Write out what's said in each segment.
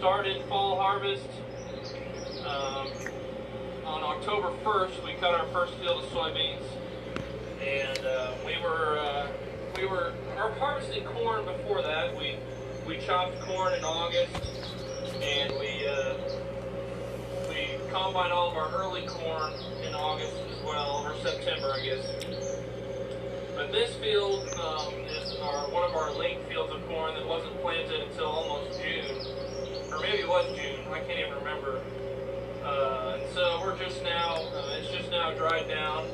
started fall harvest. On October 1st, we cut our first field of soybeans, and we were harvesting corn before that. We chopped corn in August, and we combined all of our early corn in August as well, or September, I guess. But this field is one of our late fields of corn that wasn't planted until almost June, or maybe it was June. I can't even remember. And so we're just now, it's just now dried down.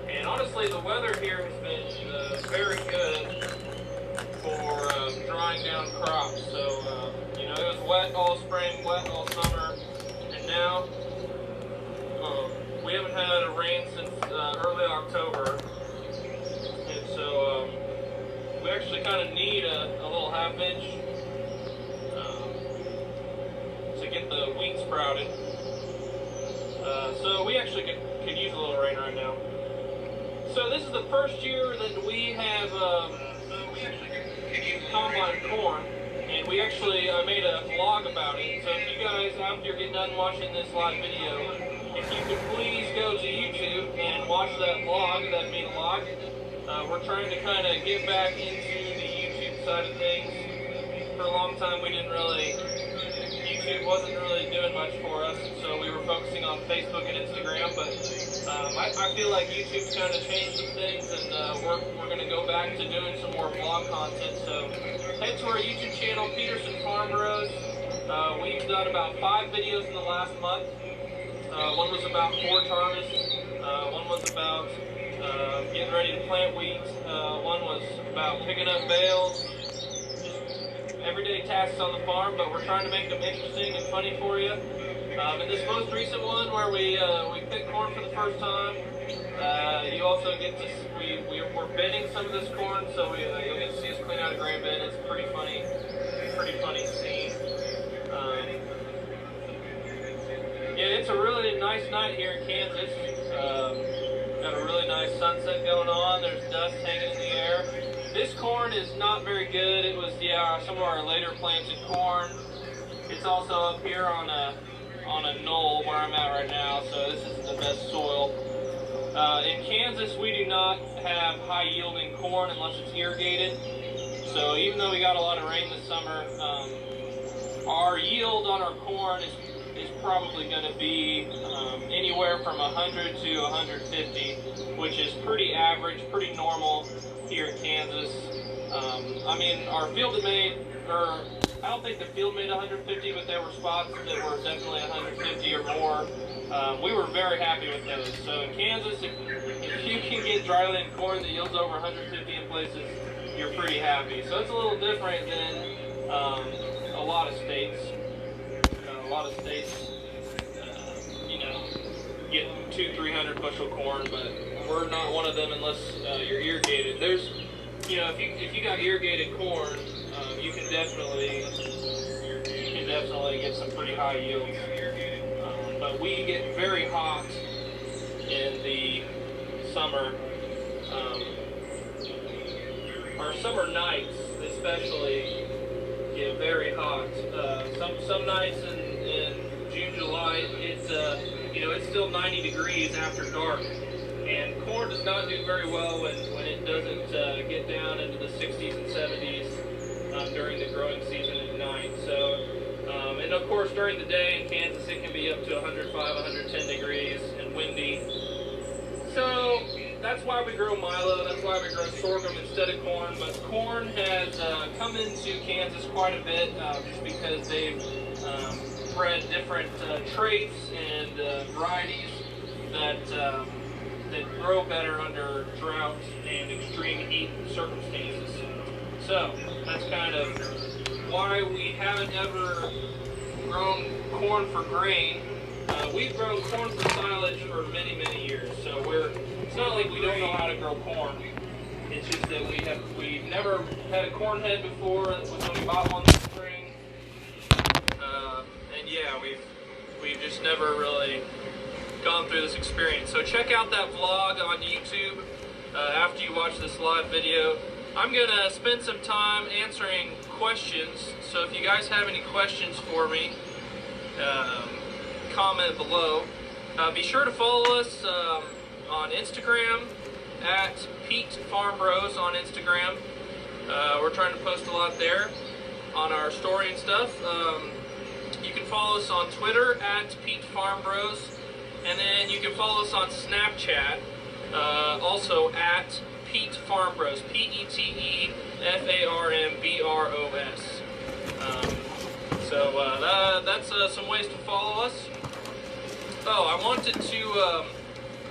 And honestly, the weather here has been very good for drying down crops. So, you know, it was wet all spring, wet all summer, and now we haven't had a rain since early October. And so we actually kind of need a little half inch to get the wheat sprouted. So we actually could use a little rain right now. So this is the first year that we have combined corn, and we actually made a vlog about it. So if you guys, after you're getting done watching this live video, if you could please go to YouTube and watch that vlog, that'd mean a lot. We're trying to kind of get back into the YouTube side of things. For a long time we didn't really, YouTube wasn't really doing much for us, so we were focusing on Facebook and Instagram, but I feel like YouTube's kind of changed some things, and we're going to go back to doing some more vlog content. So head to our YouTube channel, Peterson Farm Bros. We've done about 5 videos in the last month. One was about forage harvest, one was about getting ready to plant wheat, one was about picking up bales, just everyday tasks on the farm, but we're trying to make them interesting and funny for you. And this most recent one where we picked corn for the first time, you also get to, we're binning some of this corn, so you'll get to see us clean out a grain bin. It's a pretty funny scene. Yeah, it's a really nice night here in Kansas. Got a really nice sunset going on. There's dust hanging in the air. This corn is not very good. It was, some of our later planted corn. It's also up here on a knoll where I'm at right now, so this isn't the best soil. In Kansas, we do not have high-yielding corn unless it's irrigated. So even though we got a lot of rain this summer, our yield on our corn is probably going to be anywhere from 100 to 150, which is pretty average, pretty normal here in Kansas. I mean, our field had made, or I don't think the field made 150, but there were spots that were definitely 150 or more. We were very happy with those. So in Kansas, if you can get dryland corn that yields over 150 in places, you're pretty happy. So it's a little different than a lot of states. A lot of states, get 200-300 bushel corn, but we're not one of them unless you're irrigated. There's, if you got irrigated corn, you can definitely get some pretty high yields. But we get very hot in the summer. Our summer nights, especially, get very hot. Some nights in June, July, it's still 90 degrees after dark, and corn does not do very well when it doesn't get down into the 60s and 70s during the growing season at night. So, and of course during the day in Kansas it can be up to 105, 110 degrees and windy. So that's why we grow milo, that's why we grow sorghum instead of corn. But corn has come into Kansas quite a bit just because they've bred different traits and varieties that grow better under drought and extreme heat circumstances. So that's kind of why we haven't ever grown corn for grain. We've grown corn for silage for many, many years. So it's not like we don't know how to grow corn. It's just that we've never had a corn head before. When we bought one this spring. And yeah, we've just never really gone through this experience. So check out that vlog on YouTube after you watch this live video. I'm going to spend some time answering questions. So if you guys have any questions for me, comment below. Be sure to follow us on Instagram at Pete Farm Bros on Instagram. We're trying to post a lot there on our story and stuff. You can follow us on Twitter at Pete Farm Bros, and then you can follow us on Snapchat, also at Pete Farm Bros, PETEFARMBROS. That's some ways to follow us. Oh, I wanted to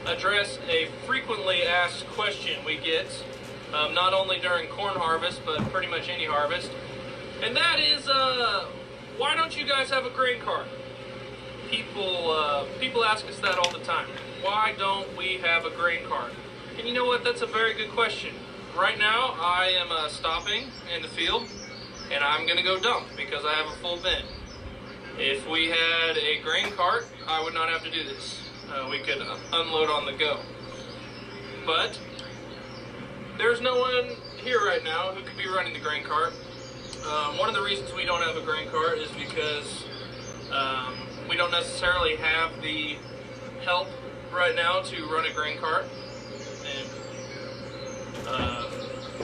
address a frequently asked question we get, not only during corn harvest, but pretty much any harvest. And that is, why don't you guys have a grain cart? People ask us that all the time. Why don't we have a grain cart? And you know what? That's a very good question. Right now, I am stopping in the field, and I'm going to go dump because I have a full bin. If we had a grain cart, I would not have to do this. We could unload on the go. But there's no one here right now who could be running the grain cart. One of the reasons we don't have a grain cart is because we don't necessarily have the help right now to run a grain cart. And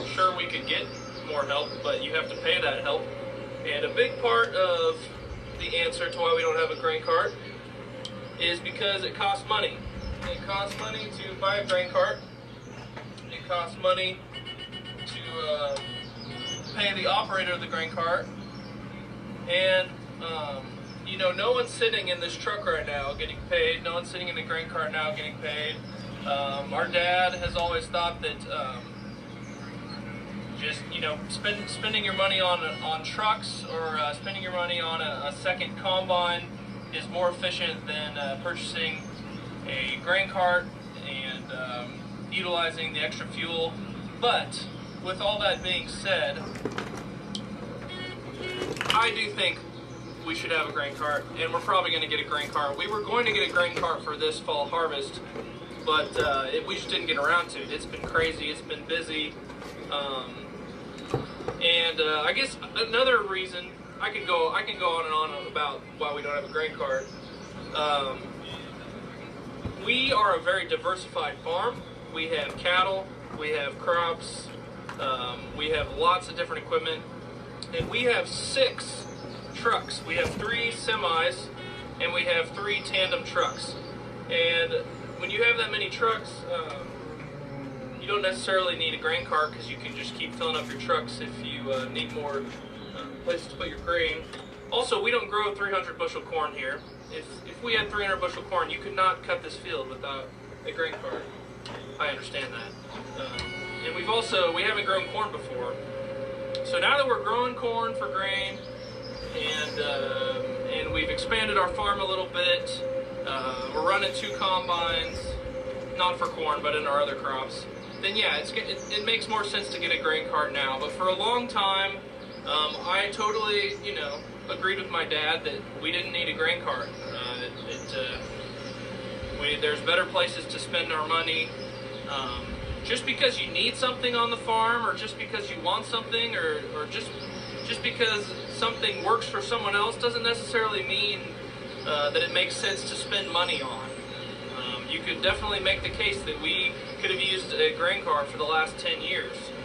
sure, we could get more help, but you have to pay that help. And a big part of the answer to why we don't have a grain cart is because it costs money. It costs money to buy a grain cart. It costs money to pay the operator of the grain cart. And, you know, no one's sitting in this truck right now getting paid. No one's sitting in the grain cart now getting paid. Our dad has always thought that just, you know, spending your money on trucks or spending your money on a second combine is more efficient than purchasing a grain cart and utilizing the extra fuel. But with all that being said, I do think we should have a grain cart, and we're probably going to get a grain cart. We were going to get a grain cart for this fall harvest, but we just didn't get around to it. It's been crazy. It's been busy. I guess another reason, I can go on and on about why we don't have a grain cart. We are a very diversified farm. We have cattle, we have crops, we have lots of different equipment, and we have 6 trucks. We have 3 semis, and we have 3 tandem trucks. And when you have that many trucks, you don't necessarily need a grain cart because you can just keep filling up your trucks if you need more places to put your grain. Also, we don't grow 300 bushel corn here. If we had 300 bushel corn, you could not cut this field without a grain cart. I understand that. And we haven't grown corn before. So now that we're growing corn for grain, and we've expanded our farm a little bit, we're running 2 combines, not for corn, but in our other crops, then yeah, it makes more sense to get a grain cart now. But for a long time, I totally, you know, agreed with my dad that we didn't need a grain cart. There's better places to spend our money. Just because you need something on the farm, or just because you want something, or just because something works for someone else doesn't necessarily mean that it makes sense to spend money on. You could definitely make the case that we could have used a grain cart for the last 10 years.